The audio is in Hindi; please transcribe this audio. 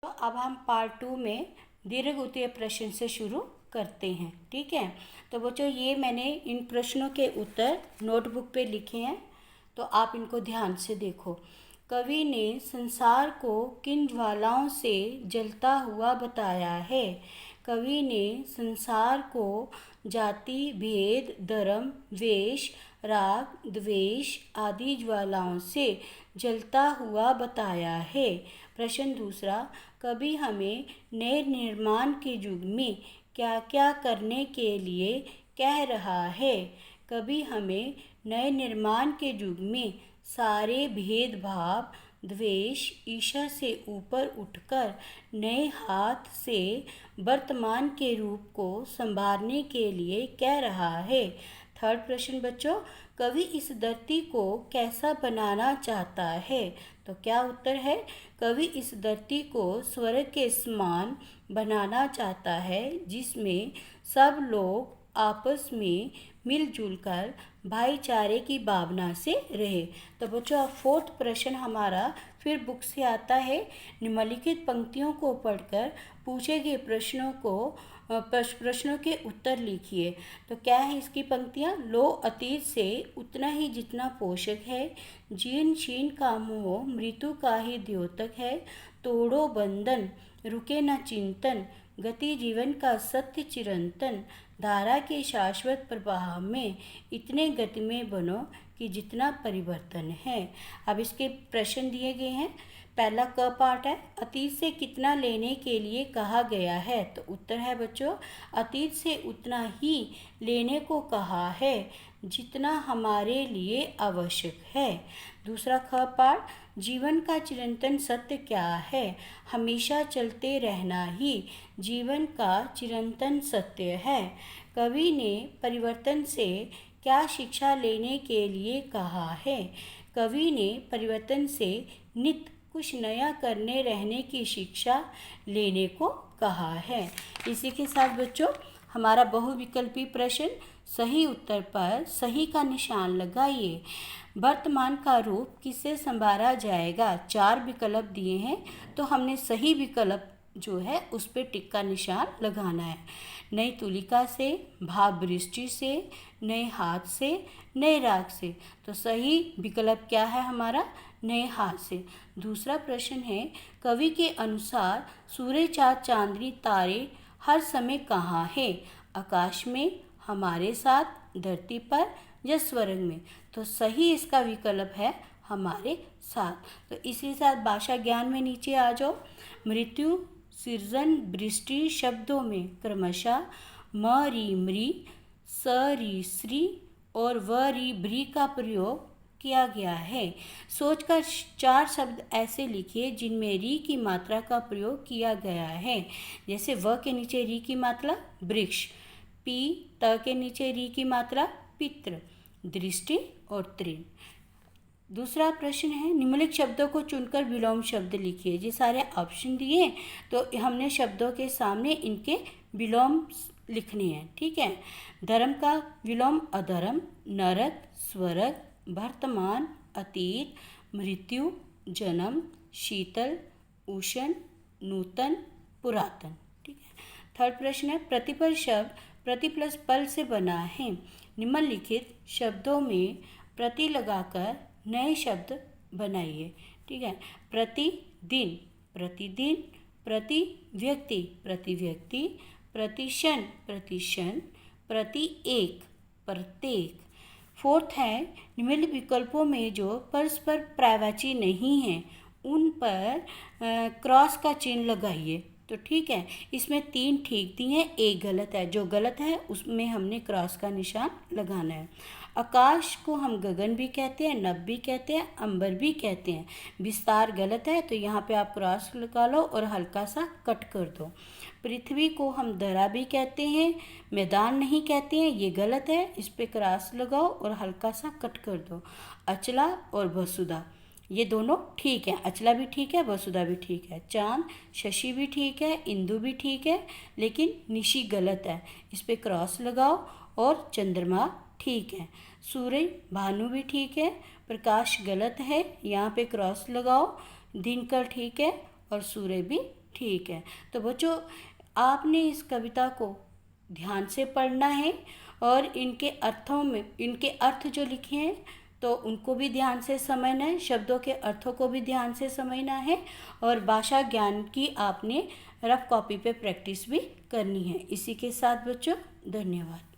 तो अब हम पार्ट 2 में दीर्घ उत्तरीय प्रश्न से शुरू करते हैं। ठीक है, तो बच्चों ये मैंने इन प्रश्नों के उत्तर नोटबुक पे लिखे हैं, तो आप इनको ध्यान से देखो। कवि ने संसार को किन ज्वालाओं से जलता हुआ बताया है? कवि ने संसार को जाति भेद, धर्म, वेश, राग, द्वेष आदि ज्वालाओं से जलता हुआ बताया है। प्रश्न दूसरा, कवि हमें नए निर्माण के युग में क्या क्या करने के लिए कह रहा है? कवि हमें नए निर्माण के युग में सारे भेदभाव, द्वेष, ईर्ष्या से ऊपर उठकर नए हाथ से वर्तमान के रूप को संभालने के लिए कह रहा है। थर्ड प्रश्न बच्चों, कवि इस धरती को कैसा बनाना चाहता है? तो क्या उत्तर है? कवि इस धरती को स्वर्ग के समान बनाना चाहता है, जिसमें सब लोग आपस में मिलजुल कर भाईचारे की भावना से रहे। तो बच्चों फोर्थ प्रश्न हमारा फिर बुक से आता है। निम्नलिखित पंक्तियों को पढ़कर पूछे गए प्रश्नों के उत्तर लिखिए। तो क्या है इसकी पंक्तियाँ? लो अतीत से उतना ही जितना पोषक है, जीर्ण शीर्ण का मोह मृत्यु का ही द्योतक है, तोड़ो बंधन रुके न चिंतन, गति जीवन का सत्य चिरंतन, धारा के शाश्वत प्रवाह में इतने गति में बनो कि जितना परिवर्तन है। अब इसके प्रश्न दिए गए हैं। पहला क पार्ट है, अतीत से कितना लेने के लिए कहा गया है? तो उत्तर है बच्चों, अतीत से उतना ही लेने को कहा है जितना हमारे लिए आवश्यक है। दूसरा ख पार्ट, जीवन का चिरंतन सत्य क्या है? हमेशा चलते रहना ही जीवन का चिरंतन सत्य है। कवि ने परिवर्तन से क्या शिक्षा लेने के लिए कहा है? कवि ने परिवर्तन से नित्य कुछ नया करने रहने की शिक्षा लेने को कहा है। इसी के साथ बच्चों हमारा बहुविकल्पी प्रश्न, सही उत्तर पर सही का निशान लगाइए। वर्तमान का रूप किससे संभाला जाएगा? 4 विकल्प दिए हैं, तो हमने सही विकल्प जो है उस पर टिक का निशान लगाना है। नई तुलिका से, भाव वृष्टि से, नए हाथ से, नए राग से। तो सही विकल्प क्या है हमारा? नए हाथ से। दूसरा प्रश्न है, कवि के अनुसार सूर्य, चाँद, चांदनी, तारे हर समय कहाँ है? आकाश में, हमारे साथ, धरती पर या स्वर्ग में? तो सही इसका विकल्प है हमारे साथ। तो इसी साथ भाषा ज्ञान में नीचे आ जाओ। मृत्यु, सृजन, वृष्टि शब्दों में क्रमशः म री मृ, स री श्री और व री भ्री का प्रयोग किया गया है। सोचकर 4 शब्द ऐसे लिखिए जिनमें री की मात्रा का प्रयोग किया गया है। जैसे व के नीचे री की मात्रा वृक्ष, पी त के नीचे री की मात्रा पितृ, दृष्टि और तृण। दूसरा प्रश्न है, निम्नलिखित शब्दों को चुनकर विलोम शब्द लिखिए। ये सारे ऑप्शन दिए, तो हमने शब्दों के सामने इनके विलोम लिखने हैं। ठीक है, धर्म का विलोम अधर्म, नरक, स्वर्ग, वर्तमान, अतीत, मृत्यु, जन्म, शीतल, उष्ण, नूतन, पुरातन। ठीक है। थर्ड प्रश्न है, प्रतिपद शब्द प्रति प्लस पल से बना है। निम्नलिखित शब्दों में प्रति लगाकर नए शब्द बनाइए। ठीक है, प्रतिदिन, प्रतिदिन, प्रति व्यक्ति, प्रति व्यक्ति, प्रतिक्षण, प्रतिक्षण, प्रति एक, प्रत्येक। फोर्थ है, निम्नलिखित विकल्पों में जो परस्पर पर्यायवाची नहीं हैं उन पर क्रॉस का चिन्ह लगाइए। तो ठीक है, इसमें 3 ठीक दिए हैं, एक गलत है। जो गलत है उसमें हमने क्रॉस का निशान लगाना है। आकाश को हम गगन भी कहते हैं, नभ भी कहते हैं, अंबर भी कहते हैं। विस्तार गलत है, तो यहाँ पे आप क्रॉस लगा लो और हल्का सा कट कर दो। पृथ्वी को हम धरा भी कहते हैं, मैदान नहीं कहते हैं, ये गलत है, इस पे क्रॉस लगाओ और हल्का सा कट कर दो। अचला और वसुधा ये दोनों ठीक है, अचला भी ठीक है, वसुधा भी ठीक है। चांद, शशि भी ठीक है, इंदु भी ठीक है, लेकिन निशी गलत है, इस पे क्रॉस लगाओ। और चंद्रमा ठीक है। सूर्य, भानु भी ठीक है, प्रकाश गलत है, यहाँ पे क्रॉस लगाओ। दिनकर ठीक है और सूर्य भी ठीक है, तो बच्चों आपने इस कविता को ध्यान से पढ़ना है और इनके अर्थ जो लिखे हैं तो उनको भी ध्यान से समझना है, शब्दों के अर्थों को भी ध्यान से समझना है और भाषा ज्ञान की आपने रफ कॉपी पे प्रैक्टिस भी करनी है। इसी के साथ बच्चों धन्यवाद।